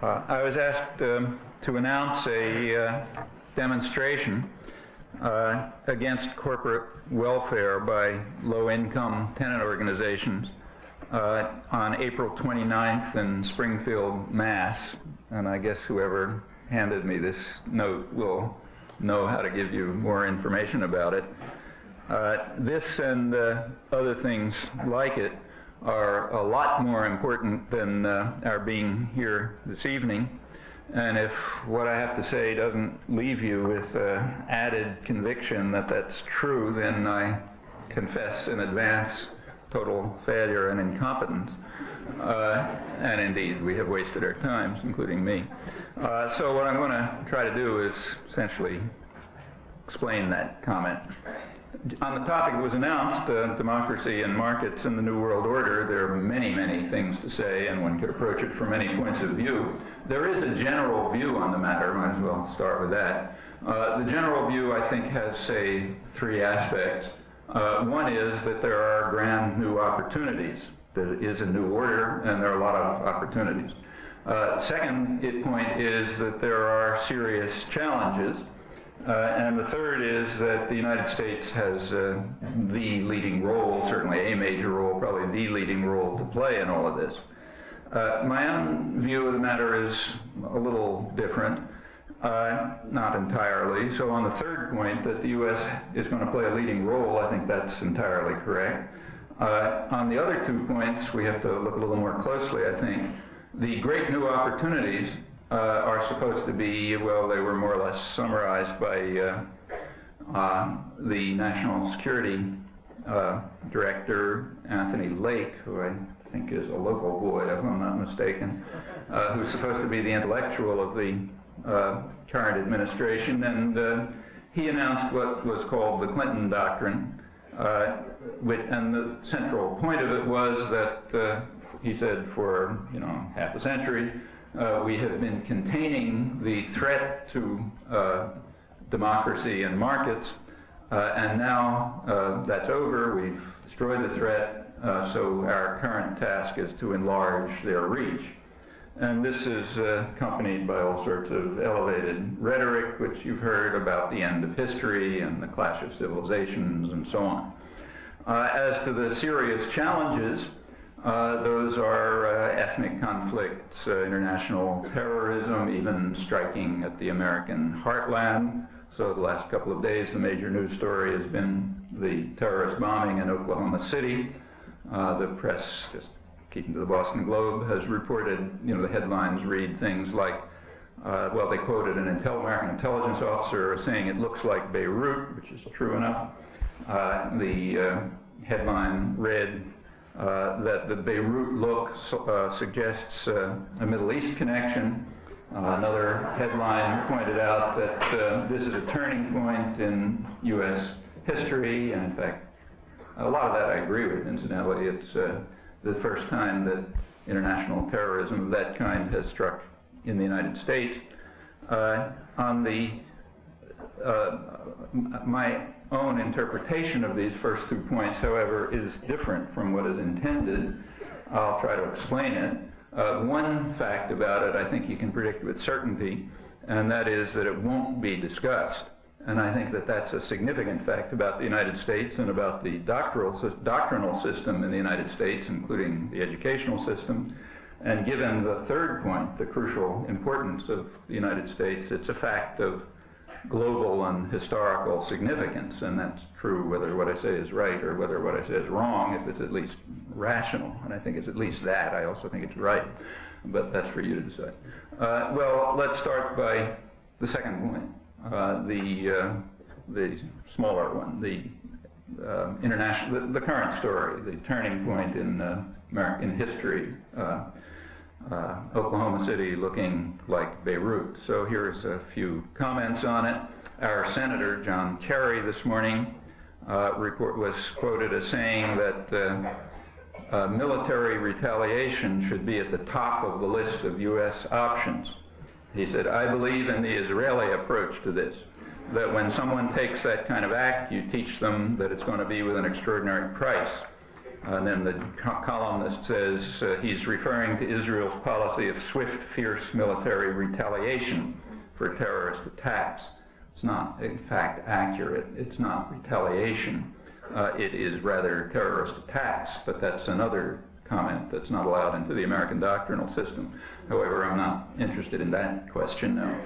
I was asked to announce a demonstration against corporate welfare by low-income tenant organizations on April 29th in Springfield, Mass. And I guess whoever handed me this note will know how to give you more information about it. This and other things like it are a lot more important than our being here this evening. And if what I have to say doesn't leave you with added conviction that that's true, then I confess in advance total failure and incompetence. And indeed, we have wasted our times, including me. So what I'm going to try to do is essentially explain that comment. On the topic that was announced, democracy and markets in the New World Order, there are many, many things to say, and one could approach it from many points of view. There is a general view on the matter. Might as well start with that. The general view, I think, has, say, three aspects. One is that there are grand new opportunities. There is a new order, and there are a lot of opportunities. Second point is that there are serious challenges. And the third is that the United States has the leading role, certainly a major role, probably the leading role to play in all of this. My own view of the matter is a little different, not entirely. So on the third point, that the U.S. is going to play a leading role, I think that's entirely correct. On the other 2 points, we have to look a little more closely, I think. The great new opportunities are supposed to be, well, they were more or less summarized by the National Security Director, Anthony Lake, who I think is a local boy, if I'm not mistaken, who's supposed to be the intellectual of the current administration. And he announced what was called the Clinton Doctrine, and the central point of it was that, he said, for half a century, we have been containing the threat to democracy and markets, and now that's over. We've destroyed the threat, so our current task is to enlarge their reach. And this is accompanied by all sorts of elevated rhetoric, which you've heard about the end of history and the clash of civilizations and so on. As to the serious challenges, those are ethnic conflicts, international terrorism, even striking at the American heartland. So the last couple of days, the major news story has been the terrorist bombing in Oklahoma City. The press, just keeping to the Boston Globe, has reported, the headlines read things like, well, they quoted an American intelligence officer saying it looks like Beirut, which is true enough. The headline read, that the Beirut look suggests a Middle East connection. Another headline pointed out that this is a turning point in U.S. history, and in fact, a lot of that I agree with, incidentally. It's the first time that international terrorism of that kind has struck in the United States. My own interpretation of these first 2 points, however, is different from what is intended. I'll try to explain it. One fact about it I think you can predict with certainty, and that is that it won't be discussed. And I think that that's a significant fact about the United States and about the doctrinal system in the United States, including the educational system. And given the third point, the crucial importance of the United States, it's a fact of global and historical significance, and that's true whether what I say is right or whether what I say is wrong, if it's at least rational, and I think it's at least that. I also think it's right, but that's for you to decide. Well, let's start by the second point, the smaller one, the current story, the turning point in American history. Oklahoma City looking like Beirut. So here's a few comments on it. Our Senator, John Kerry, this morning was quoted as saying that military retaliation should be at the top of the list of U.S. options. He said, I believe in the Israeli approach to this, that when someone takes that kind of act, you teach them that it's going to be with an extraordinary price. And then the columnist says he's referring to Israel's policy of swift, fierce military retaliation for terrorist attacks. It's not, in fact, accurate. It's not retaliation. It is rather terrorist attacks, but that's another comment that's not allowed into the American doctrinal system. However, I'm not interested in that question now.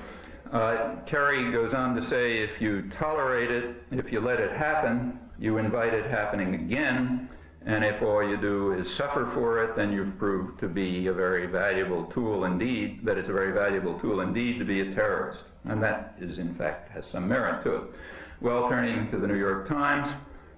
Kerry goes on to say, if you tolerate it, if you let it happen, you invite it happening again, and if all you do is suffer for it, then you've proved to be a very valuable tool indeed, that it's a very valuable tool indeed to be a terrorist. And that is, in fact, has some merit to it. Well, turning to the New York Times,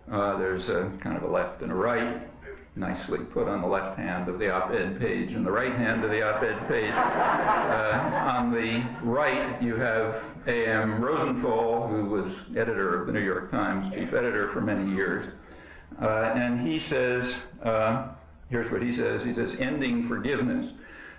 there's a kind of a left and a right, nicely put on the left hand of the op-ed page and the right hand of the op-ed page. On the right, you have A.M. Rosenthal, who was editor of the New York Times, chief editor for many years. And he says, here's what he says, ending forgiveness.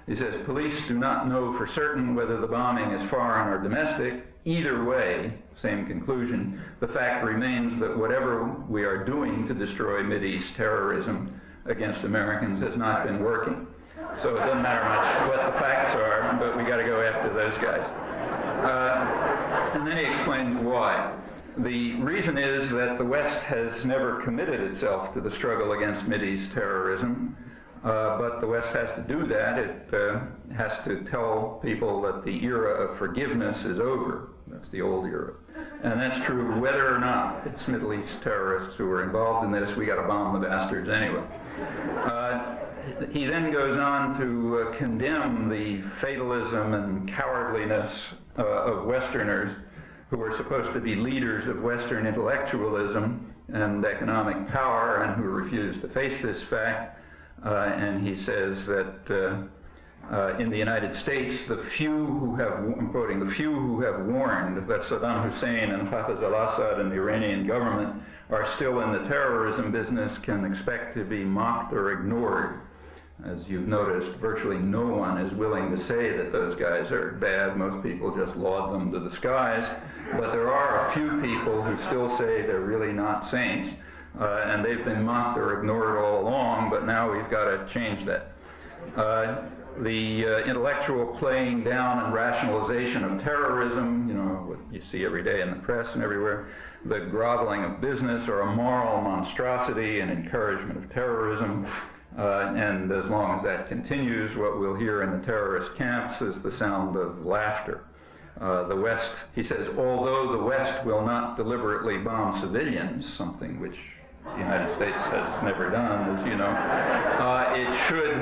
He says, police do not know for certain whether the bombing is foreign or domestic. Either way, same conclusion, the fact remains that whatever we are doing to destroy Mideast terrorism against Americans has not been working. So it doesn't matter much what the facts are, but we got to go after those guys. And then he explains why. The reason is that the West has never committed itself to the struggle against Mideast terrorism, but the West has to do that. It has to tell people that the era of forgiveness is over. That's the old era. And that's true whether or not it's Middle East terrorists who are involved in this. We got to bomb the bastards anyway. He then goes on to condemn the fatalism and cowardliness of Westerners who are supposed to be leaders of Western intellectualism and economic power and who refuse to face this fact. And he says that in the United States, the few who have, I'm quoting, the few who have warned that Saddam Hussein and Hafiz al-Assad and the Iranian government are still in the terrorism business can expect to be mocked or ignored. As you've noticed, virtually no one is willing to say that those guys are bad. Most people just laud them to the skies. But there are a few people who still say they're really not saints. And they've been mocked or ignored all along, but now we've got to change that. The intellectual playing down and rationalization of terrorism, you know, what you see every day in the press and everywhere, the groveling of business are a moral monstrosity and encouragement of terrorism. And as long as that continues, what we'll hear in the terrorist camps is the sound of laughter. The West, he says, although the West will not deliberately bomb civilians, something which the United States has never done, as you know, it should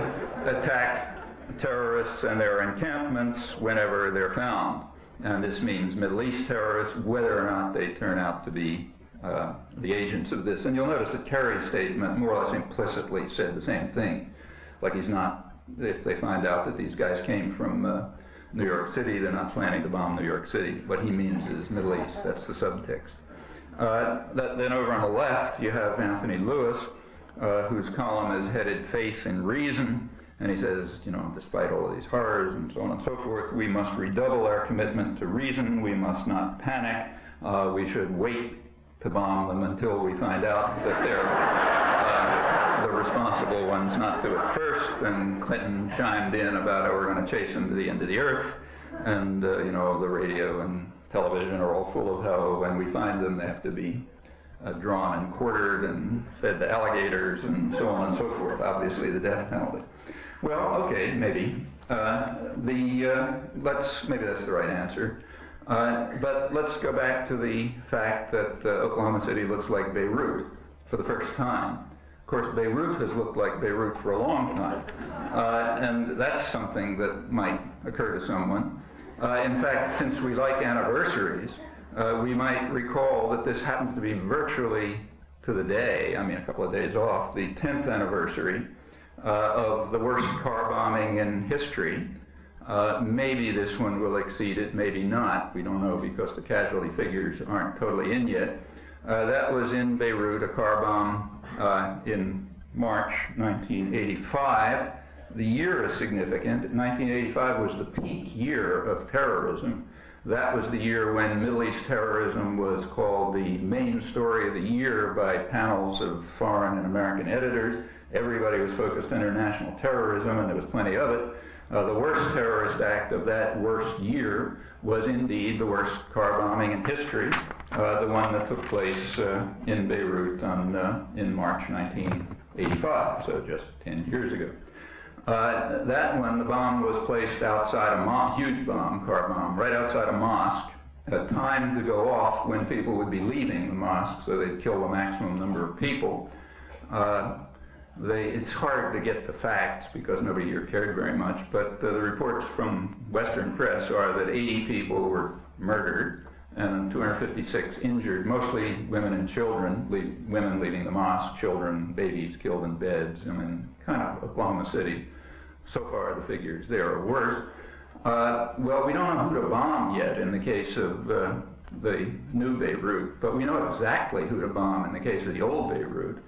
attack terrorists and their encampments whenever they're found. And this means Middle East terrorists, whether or not they turn out to be the agents of this. And you'll notice that Kerry's statement more or less implicitly said the same thing. Like he's not, if they find out that these guys came from New York City, they're not planning to bomb New York City. What he means is Middle East. That's the subtext. Then over on the left, you have Anthony Lewis, whose column is headed Faith in Reason. And he says, you know, despite all of these horrors and so on and so forth, we must redouble our commitment to reason. We must not panic. We should wait to bomb them until we find out that they're the responsible ones, not do it first. And Clinton chimed in about how we're going to chase them to the end of the earth. And, you know, the radio and television are all full of how when we find them they have to be drawn and quartered and fed to alligators and so on and so forth, obviously the death penalty. Well, okay, maybe. Maybe that's the right answer. But let's go back to the fact that Oklahoma City looks like Beirut for the first time. Of course, Beirut has looked like Beirut for a long time. And that's something that might occur to someone. In fact, since we like anniversaries, we might recall that this happens to be virtually to the day, I mean a couple of days off, the 10th anniversary of the worst car bombing in history. Maybe this one will exceed it, maybe not. We don't know because the casualty figures aren't totally in yet. That was in Beirut, a car bomb in March 1985. The year is significant. 1985 was the peak year of terrorism. That was the year when Middle East terrorism was called the main story of the year by panels of foreign and American editors. Everybody was focused on international terrorism, and there was plenty of it. The worst terrorist act of that worst year was indeed the worst car bombing in history, the one that took place in Beirut in March 1985, so just 10 years ago. That one, the bomb was placed outside a mosque, huge bomb, car bomb, right outside a mosque, at time to go off when people would be leaving the mosque, so they'd kill the maximum number of people. It's hard to get the facts because nobody here cared very much, but the reports from Western press are that 80 people were murdered and 256 injured, mostly women and children, women leaving the mosque, children, babies killed in beds, I mean, kind of Oklahoma City. So far, the figures there are worse. Well, we don't know who to bomb yet in the case of the new Beirut, but we know exactly who to bomb in the case of the old Beirut,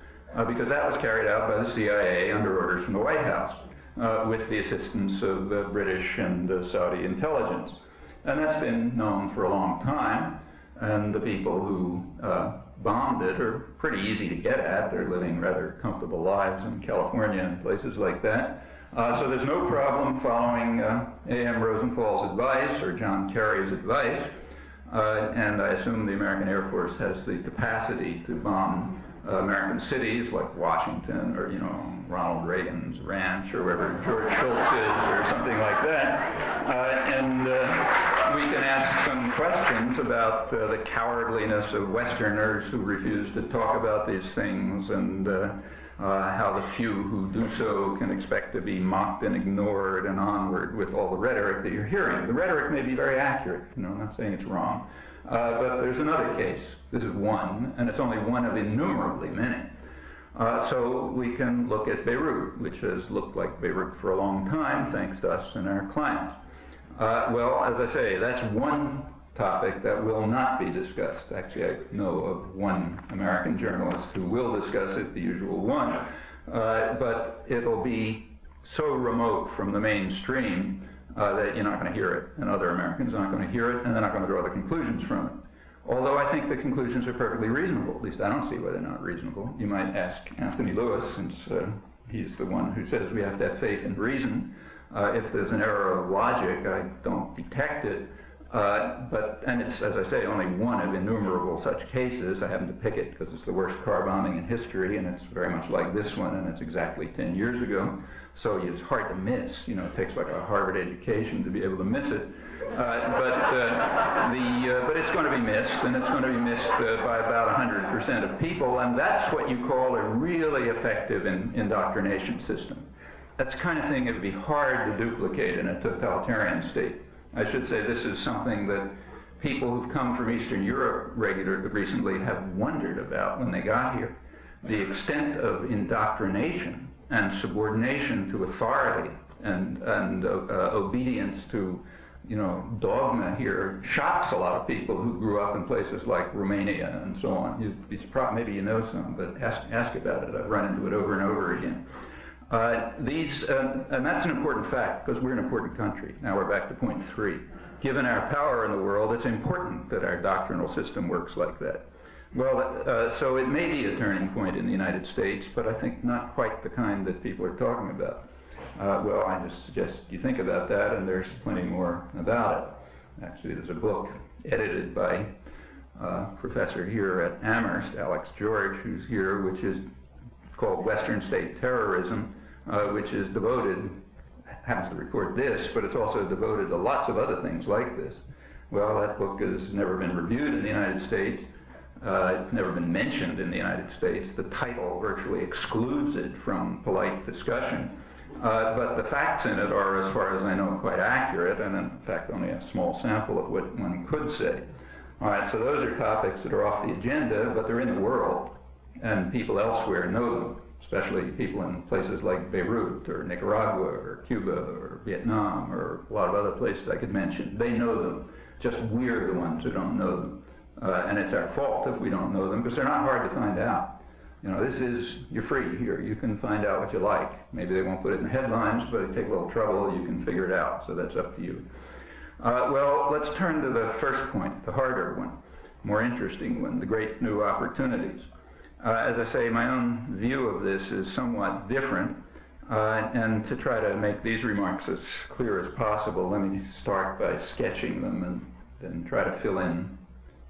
because that was carried out by the CIA under orders from the White House with the assistance of the British and Saudi intelligence. And that's been known for a long time, and the people who bombed it are pretty easy to get at. They're living rather comfortable lives in California and places like that. So there's no problem following A.M. Rosenthal's advice or John Kerry's advice, and I assume the American Air Force has the capacity to bomb American cities like Washington or, Ronald Reagan's ranch or wherever George Schultz is or something like that. And we can ask some questions about the cowardliness of Westerners who refuse to talk about these things, and how the few who do so can expect to be mocked and ignored and onward with all the rhetoric that you're hearing. The rhetoric may be very accurate, I'm not saying it's wrong. But there's another case. This is one, and it's only one of innumerably many. So we can look at Beirut, which has looked like Beirut for a long time, thanks to us and our clients. Well, as I say, that's one topic that will not be discussed. Actually, I know of one American journalist who will discuss it, the usual one, but it'll be so remote from the mainstream that you're not going to hear it, and other Americans aren't going to hear it, and they're not going to draw the conclusions from it. Although I think the conclusions are perfectly reasonable. At least I don't see why they're not reasonable. You might ask Anthony Lewis, since he's the one who says we have to have faith in reason. If there's an error of logic, I don't detect it. And it's, as I say, only one of innumerable such cases. I happen to pick it because it's the worst car bombing in history, and it's very much like this one, and it's exactly 10 years ago. So it's hard to miss. It takes like a Harvard education to be able to miss it. But it's going to be missed, and it's going to be missed by about 100% of people, and that's what you call a really effective indoctrination system. That's the kind of thing that would be hard to duplicate in a totalitarian state. I should say this is something that people who've come from Eastern Europe recently have wondered about when they got here. The extent of indoctrination and subordination to authority and obedience to dogma here shocks a lot of people who grew up in places like Romania and so on. You'd be surprised, maybe you know some, but ask about it. I've run into it over and over again. And that's an important fact, because we're an important country. Now we're back to point 3. Given our power in the world, it's important that our doctrinal system works like that. Well, so it may be a turning point in the United States, but I think not quite the kind that people are talking about. Well, I just suggest you think about that, and there's plenty more about it. Actually, there's a book edited by a professor here at Amherst, Alex George, who's here, which is called Western State Terrorism, which is devoted, happens to report this, but it's also devoted to lots of other things like this. Well, that book has never been reviewed in the United States. It's never been mentioned in the United States. The title virtually excludes it from polite discussion. But the facts in it are, as far as I know, quite accurate, and in fact only a small sample of what one could say. All right, so those are topics that are off the agenda, but they're in the world, and people elsewhere know them, especially people in places like Beirut or Nicaragua or Cuba or Vietnam or a lot of other places I could mention. They know them, just we're the ones who don't know them. And it's our fault if we don't know them, because they're not hard to find out. You're free here. You can find out what you like. Maybe they won't put it in the headlines, but if you take a little trouble, you can figure it out. So that's up to you. Well, let's turn to the first point, the harder one, more interesting one, the great new opportunities. As I say, my own view of this is somewhat different, and to try to make these remarks as clear as possible, let me start by sketching them and then try to fill in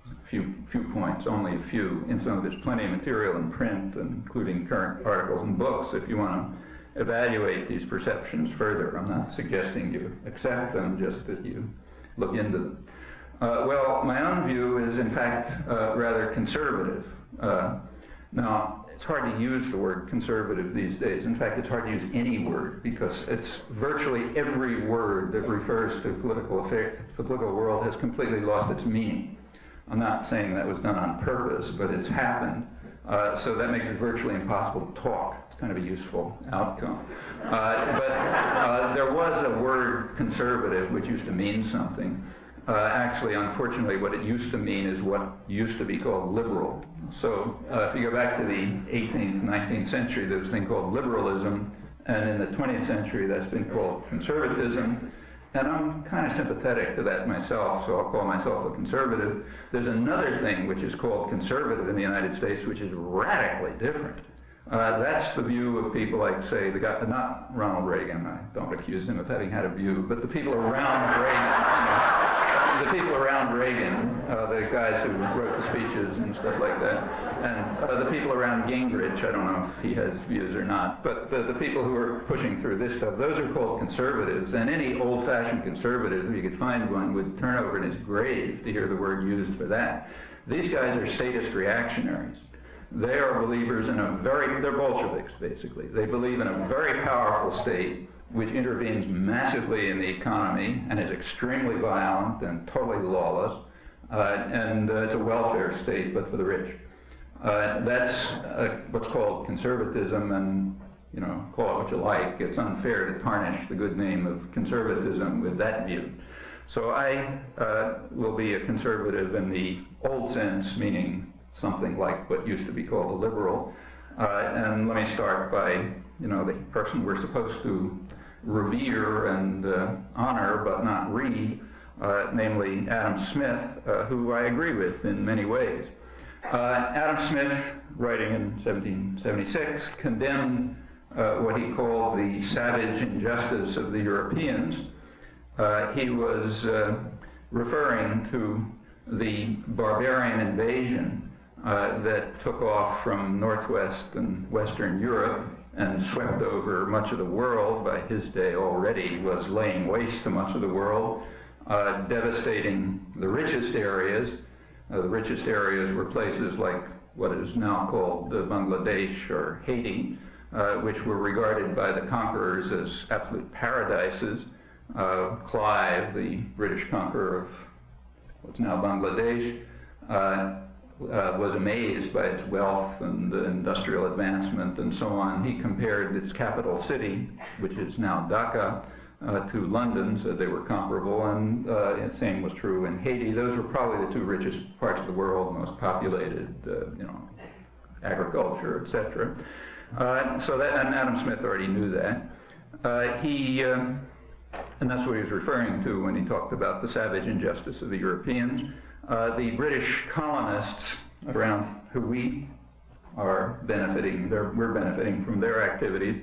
a few points, only a few. Incidentally, there's plenty of material in print, including current articles and books, if you want to evaluate these perceptions further. I'm not suggesting you accept them, just that you look into them. Well, my own view is, in fact, rather conservative. Now, it's hard to use the word conservative these days. In fact, it's hard to use any word, because it's virtually every word that refers to political affairs, the political world, has completely lost its meaning. I'm not saying that was done on purpose, but it's happened. So that makes it virtually impossible to talk. It's kind of a useful outcome. But there was a word conservative which used to mean something. Actually, unfortunately, what it used to mean is what used to be called liberal. So if you go back to the 18th, 19th century, there was a thing called liberalism, and in the 20th century, that's been called conservatism. And I'm kind of sympathetic to that myself, so I'll call myself a conservative. There's another thing which is called conservative in the United States, which is radically different. That's the view of people like, say, the guy, not Ronald Reagan, I don't accuse him of having had a view, but the people around Reagan, the the guys who wrote the speeches and stuff like that, and the people around Gingrich, I don't know if he has views or not, but the people who are pushing through this stuff, those are called conservatives, and any old-fashioned conservative, if you could find one, would turn over in his grave to hear the word used for that. These guys are statist reactionaries. They are believers in they're Bolsheviks, basically. They believe in a very powerful state which intervenes massively in the economy and is extremely violent and totally lawless, and it's a welfare state, but for the rich. That's what's called conservatism, and call it what you like. It's unfair to tarnish the good name of conservatism with that view. So I will be a conservative in the old sense, meaning something like what used to be called a liberal. And let me start by, the person we're supposed to revere and honor, but not read, namely Adam Smith, who I agree with in many ways. Adam Smith, writing in 1776, condemned what he called the savage injustice of the Europeans. He was referring to the barbarian invasion that took off from northwest and western Europe and swept over much of the world. By his day already was laying waste to much of the world, devastating the richest areas. The richest areas were places like what is now called Bangladesh or Haiti, which were regarded by the conquerors as absolute paradises. Clive, the British conqueror of what's now Bangladesh, was amazed by its wealth and industrial advancement and so on. He compared its capital city, which is now Dhaka, to London, so they were comparable, and the same was true in Haiti. Those were probably the two richest parts of the world, most populated, agriculture, etc. So that, and Adam Smith already knew that. And that's what he was referring to when he talked about the savage injustice of the Europeans. The British colonists, around who we are benefiting, we're benefiting from their activities,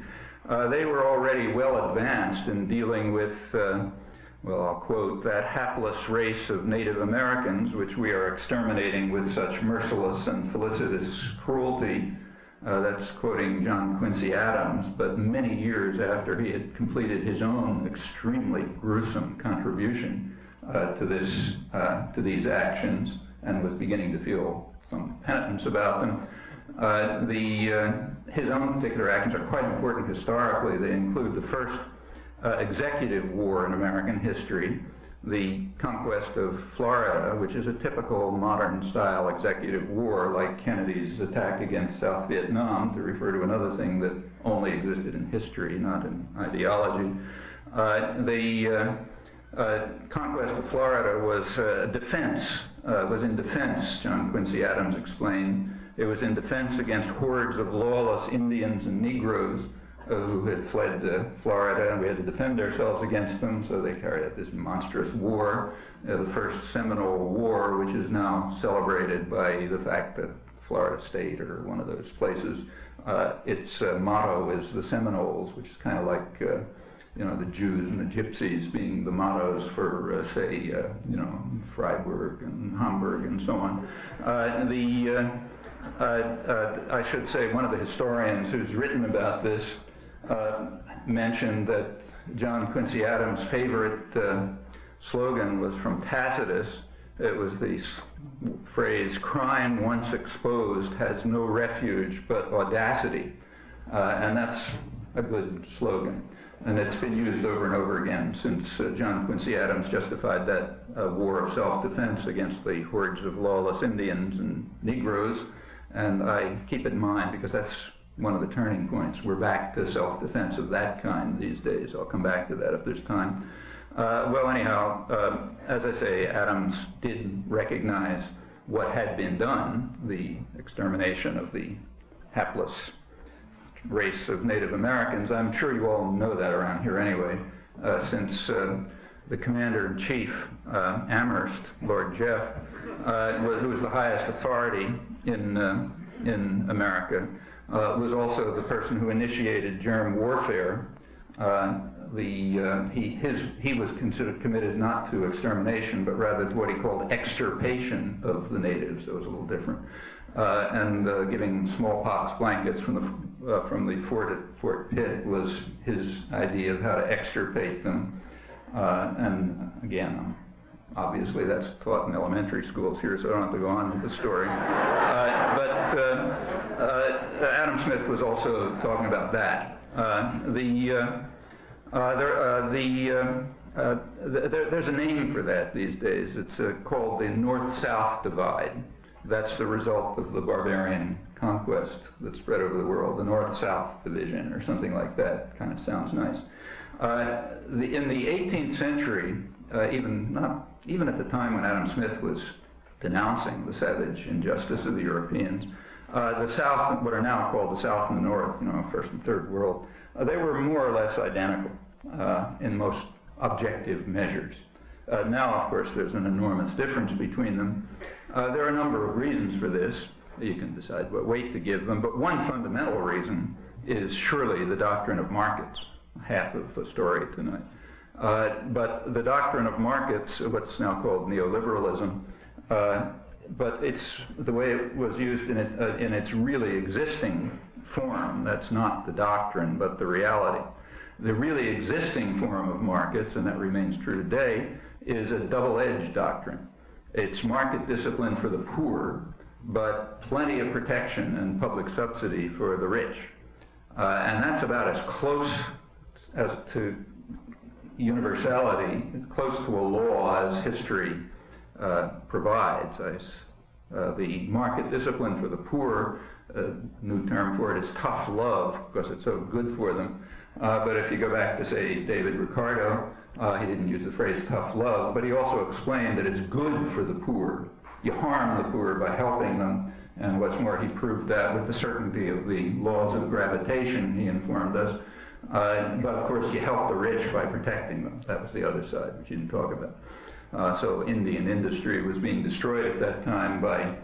they were already well advanced in dealing with, well, I'll quote, that hapless race of Native Americans, which we are exterminating with such merciless and felicitous cruelty. That's quoting John Quincy Adams, but many years after he had completed his own extremely gruesome contribution to these actions and was beginning to feel some penitence about them. His own particular actions are quite important historically. They include the first executive war in American history, the conquest of Florida, which is a typical modern-style executive war, like Kennedy's attack against South Vietnam, to refer to another thing that only existed in history, not in ideology. The conquest of Florida was in defense, John Quincy Adams explained. It was in defense against hordes of lawless Indians and Negroes who had fled to Florida, and we had to defend ourselves against them, so they carried out this monstrous war, the first Seminole War, which is now celebrated by the fact that Florida State, or one of those places, its motto is the Seminoles, which is kind of like the Jews and the Gypsies being the mottos for, say, Freiburg and Hamburg and so on. I should say one of the historians who's written about this mentioned that John Quincy Adams' favorite slogan was from Tacitus. It was the phrase, "Crime once exposed has no refuge but audacity." And that's a good slogan. And it's been used over and over again since John Quincy Adams justified that war of self-defense against the hordes of lawless Indians and Negroes. And I keep it in mind because that's one of the turning points. We're back to self-defense of that kind these days. I'll come back to that if there's time. Well, anyhow, as I say, Adams did recognize what had been done, the extermination of the hapless race of Native Americans. I'm sure you all know that around here anyway, since the Commander-in-Chief, Amherst, Lord Jeff, who was the highest authority in America, was also the person who initiated germ warfare. He was considered committed not to extermination, but rather to what he called extirpation of the natives. So it was a little different. And giving smallpox blankets from the fort at Fort Pitt was his idea of how to extirpate them. And again, obviously that's taught in elementary schools here, so I don't have to go on with the story. But Adam Smith was also talking about that. There's a name for that these days. It's called the North-South divide. That's the result of the barbarian conquest that spread over the world, the North-South division or something like that. Kind of sounds nice. In the 18th century, even at the time when Adam Smith was denouncing the savage injustice of the Europeans, the South, what are now called the South and the North, First and Third World, they were more or less identical in most objective measures. Now, of course, there's an enormous difference between them. There are a number of reasons for this. You can decide what weight to give them, but one fundamental reason is surely the doctrine of markets, half of the story tonight. But the doctrine of markets, what's now called neoliberalism, but it's the way it was used in its really existing form. That's not the doctrine, but the reality. The really existing form of markets, and that remains true today, is a double-edged doctrine. It's market discipline for the poor, but plenty of protection and public subsidy for the rich. And that's about as close as to universality, close to a law as history provides. The market discipline for the poor, new term for it is tough love, because it's so good for them. But if you go back to, say, David Ricardo, he didn't use the phrase tough love, but he also explained that it's good for the poor. You harm the poor by helping them, and what's more, he proved that with the certainty of the laws of gravitation, he informed us. But of course, you help the rich by protecting them. That was the other side, which he didn't talk about. So Indian industry was being destroyed at that time by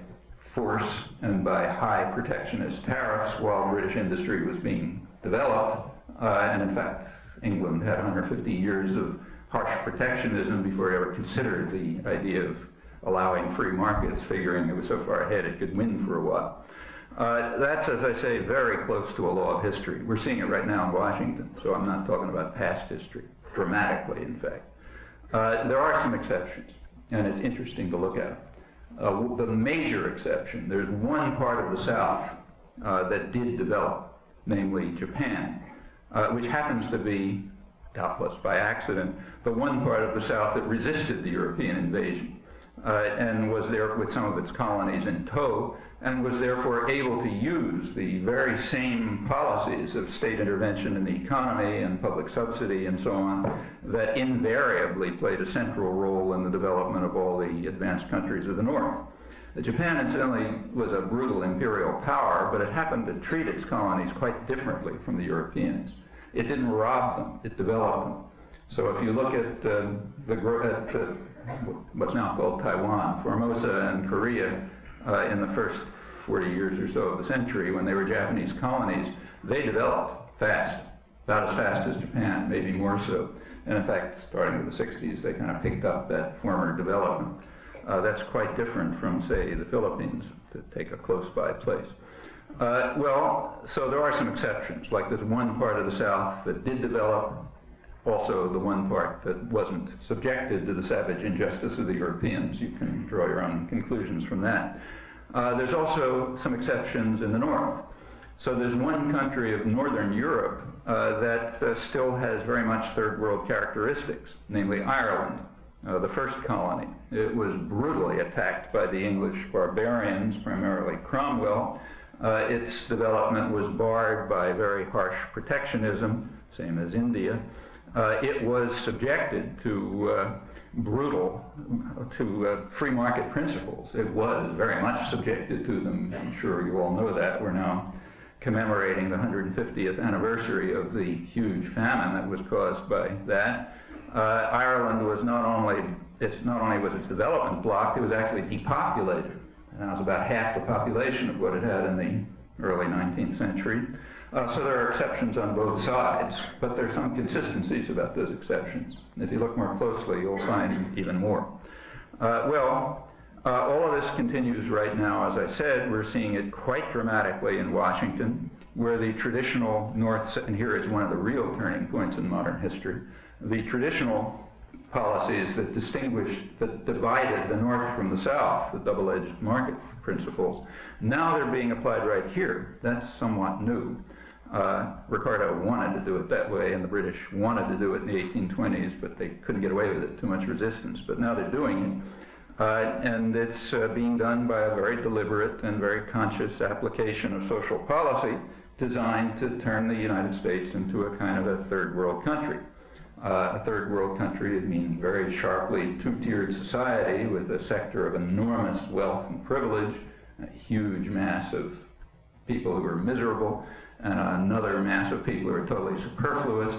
force and by high protectionist tariffs, while British industry was being developed. And in fact, England had 150 years of harsh protectionism before it ever considered the idea of allowing free markets, figuring it was so far ahead it could win for a while. That's, as I say, very close to a law of history. We're seeing it right now in Washington, so I'm not talking about past history, dramatically, in fact. There are some exceptions, and it's interesting to look at. The major exception, there's one part of the South that did develop, namely Japan, which happens to be, doubtless by accident, the one part of the South that resisted the European invasion and was there with some of its colonies in tow, and was therefore able to use the very same policies of state intervention in the economy and public subsidy and so on that invariably played a central role in the development of all the advanced countries of the North. Japan, incidentally, was a brutal imperial power, but it happened to treat its colonies quite differently from the Europeans. It didn't rob them, it developed them. So if you look at what's now called Taiwan, Formosa and Korea, in the first 40 years or so of the century, when they were Japanese colonies, they developed fast, about as fast as Japan, maybe more so. And in fact, starting with the 60s, they kind of picked up that former development. That's quite different from, say, the Philippines, to take a close-by place. Well, so there are some exceptions, like there's one part of the South that did develop, also the one part that wasn't subjected to the savage injustice of the Europeans. You can draw your own conclusions from that. There's also some exceptions in the North. So there's one country of Northern Europe that still has very much third world characteristics, namely Ireland, the first colony. It was brutally attacked by the English barbarians, primarily Cromwell. Its development was barred by very harsh protectionism, same as India. It was subjected to free market principles. It was very much subjected to them. I'm sure you all know that. We're now commemorating the 150th anniversary of the huge famine that was caused by that. Ireland was not only was its development blocked, it was actually depopulated. And it was about half the population of what it had in the early 19th century. So there are exceptions on both sides, but there are some consistencies about those exceptions. If you look more closely, you'll find even more. All of this continues right now. As I said, we're seeing it quite dramatically in Washington, where the traditional North, and here is one of the real turning points in modern history, the traditional policies that divided the North from the South, the double-edged market principles, now they're being applied right here. That's somewhat new. Ricardo wanted to do it that way, and the British wanted to do it in the 1820s, but they couldn't get away with it, too much resistance. But now they're doing it, and it's being done by a very deliberate and very conscious application of social policy designed to turn the United States into a kind of a third world country. A third world country, it means very sharply two-tiered society with a sector of enormous wealth and privilege, a huge mass of people who are miserable, and another mass of people who are totally superfluous,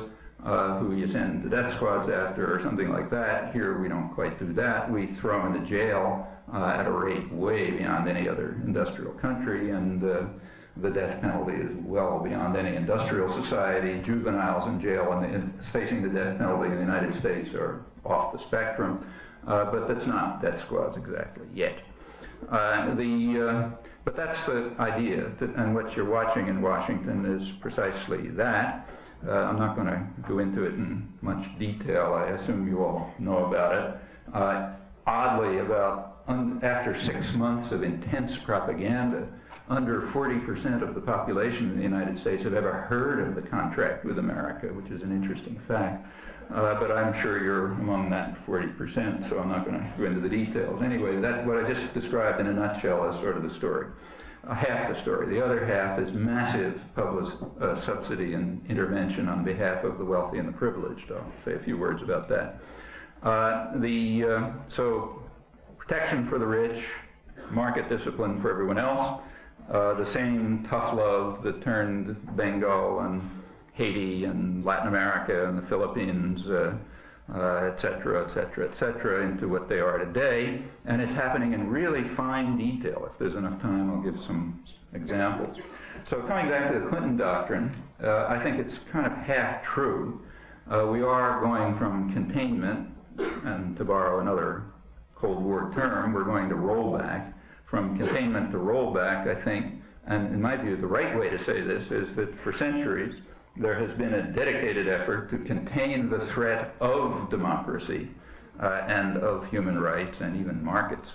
who you send to death squads after or something like that. Here we don't quite do that. We throw into jail at a rate way beyond any other industrial country, and the death penalty is well beyond any industrial society. Juveniles in jail and facing the death penalty in the United States are off the spectrum, but that's not death squads exactly yet. But that's the idea, and what you're watching in Washington is precisely that. I'm not going to go into it in much detail. I assume you all know about it. Oddly, after 6 months of intense propaganda, under 40% of the population in the United States have ever heard of the contract with America, which is an interesting fact. But I'm sure you're among that 40%, so I'm not going to go into the details. Anyway, what I just described in a nutshell is sort of the story. Half the story. The other half is massive public subsidy and intervention on behalf of the wealthy and the privileged. I'll say a few words about that. So protection for the rich, market discipline for everyone else, the same tough love that turned Bengal and Haiti and Latin America and the Philippines, et cetera, et cetera, et cetera, into what they are today. And it's happening in really fine detail. If there's enough time, I'll give some examples. So coming back to the Clinton doctrine, I think it's kind of half true. We are going from containment, and to borrow another Cold War term, we're going to rollback. From containment to rollback, I think, and in my view, the right way to say this is that for centuries, there has been a dedicated effort to contain the threat of democracy and of human rights and even markets,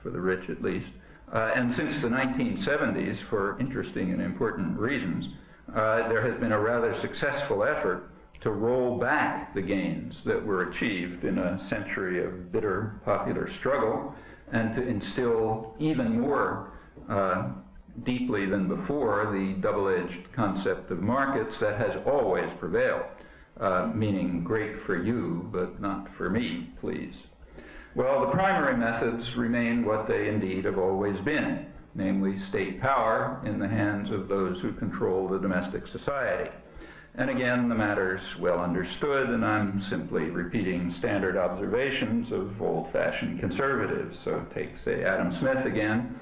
for the rich at least. And since the 1970s, for interesting and important reasons, there has been a rather successful effort to roll back the gains that were achieved in a century of bitter popular struggle and to instill even more deeply than before the double-edged concept of markets that has always prevailed, meaning great for you, but not for me, please. Well, the primary methods remain what they indeed have always been, namely state power in the hands of those who control the domestic society. And again, the matter's well understood, and I'm simply repeating standard observations of old-fashioned conservatives. So take, say, Adam Smith again.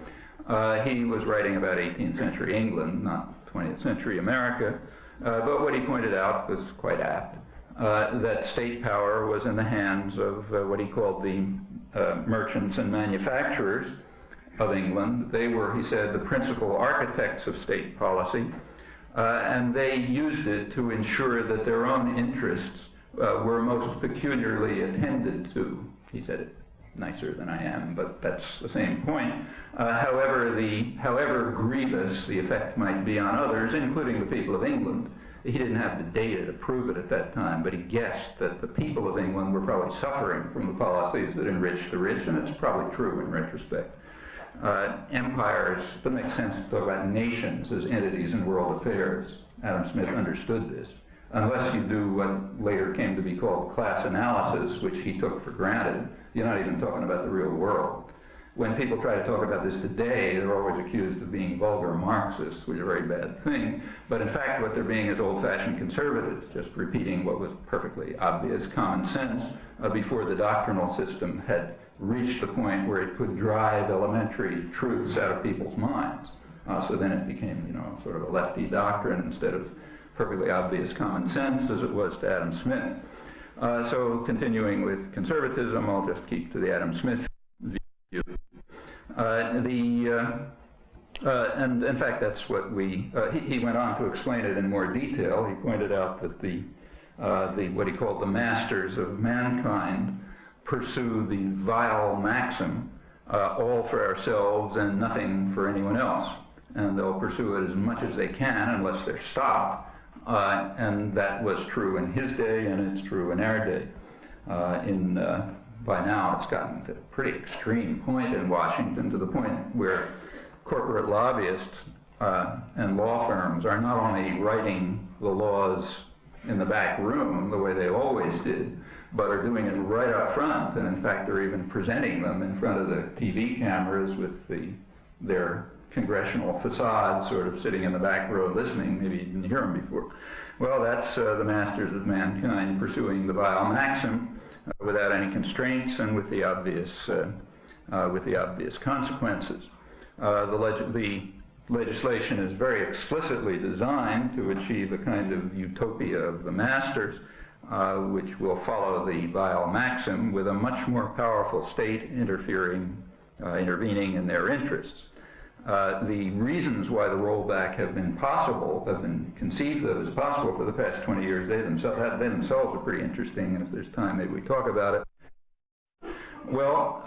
He was writing about 18th century England, not 20th century America, but what he pointed out was quite apt, that state power was in the hands of what he called the merchants and manufacturers of England. They were, he said, the principal architects of state policy, and they used it to ensure that their own interests were most peculiarly attended to. He said it nicer than I am, but that's the same point. However grievous the effect might be on others, including the people of England, he didn't have the data to prove it at that time, but he guessed that the people of England were probably suffering from the policies that enriched the rich, and it's probably true in retrospect. Empires, it doesn't make sense to talk about nations as entities in world affairs. Adam Smith understood this. Unless you do what later came to be called class analysis, which he took for granted, you're not even talking about the real world. When people try to talk about this today, they're always accused of being vulgar Marxists, which is a very bad thing. But in fact, what they're being is old-fashioned conservatives, just repeating what was perfectly obvious common sense before the doctrinal system had reached the point where it could drive elementary truths out of people's minds. So then it became, you know, sort of a lefty doctrine instead of perfectly obvious common sense as it was to Adam Smith. So continuing with conservatism, I'll just keep to the Adam Smith view. And in fact, that's what he went on to explain it in more detail. He pointed out that the what he called the masters of mankind pursue the vile maxim, all for ourselves and nothing for anyone else. And they'll pursue it as much as they can unless they're stopped. And that was true in his day, and it's true in our day. By now, it's gotten to a pretty extreme point in Washington, to the point where corporate lobbyists and law firms are not only writing the laws in the back room the way they always did, but are doing it right up front, and in fact they're even presenting them in front of the TV cameras with their congressional facade sort of sitting in the back row listening. Maybe you didn't hear them before. Well, that's the masters of mankind pursuing the vile maxim without any constraints and with the obvious consequences. The legislation is very explicitly designed to achieve a kind of utopia of the masters, which will follow the vile maxim with a much more powerful state intervening in their interests. The reasons why the rollback have been conceived of as possible for the past 20 years, they themselves are pretty interesting, and if there's time, maybe we talk about it. Well,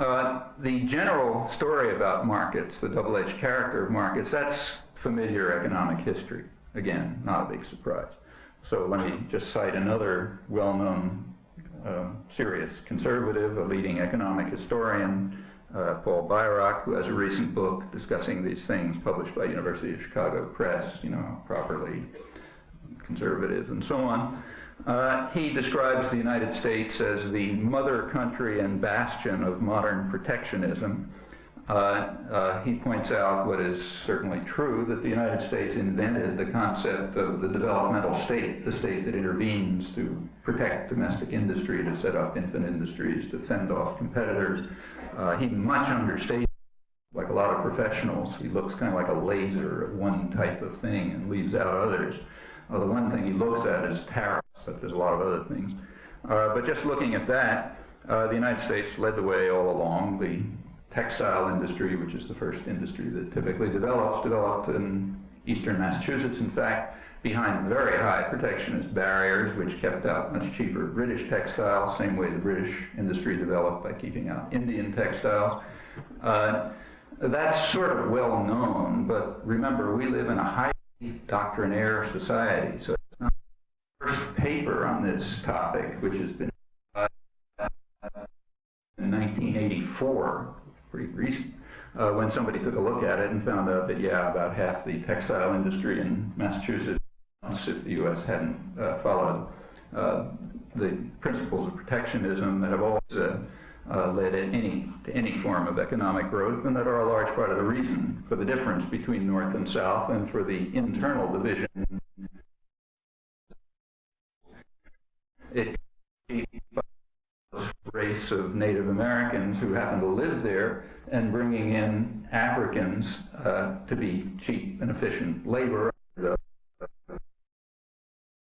the general story about markets, the double-edged character of markets, that's familiar economic history. Again, not a big surprise. So let me just cite another well-known serious conservative, a leading economic historian, Paul Bairoch, who has a recent book discussing these things published by University of Chicago Press, you know, properly conservative and so on. He describes the United States as the mother country and bastion of modern protectionism. He points out what is certainly true, that the United States invented the concept of the developmental state, the state that intervenes to protect domestic industry, to set up infant industries, to fend off competitors. He much understates, like a lot of professionals. He looks kind of like a laser at one type of thing and leaves out others. The one thing he looks at is tariffs, but there's a lot of other things. But just looking at that, the United States led the way all along. The textile industry, which is the first industry that typically developed in eastern Massachusetts, in fact, behind very high protectionist barriers, which kept out much cheaper British textiles, same way the British industry developed by keeping out Indian textiles. That's sort of well known, but remember, we live in a highly doctrinaire society, so it's not the first paper on this topic, which has been in 1984, pretty recent, when somebody took a look at it and found out that, yeah, about half the textile industry in Massachusetts, if the U.S. hadn't followed the principles of protectionism that have always led to any form of economic growth, and that are a large part of the reason for the difference between North and South and for the internal division. It race of Native Americans who happen to live there and bringing in Africans to be cheap and efficient labor. The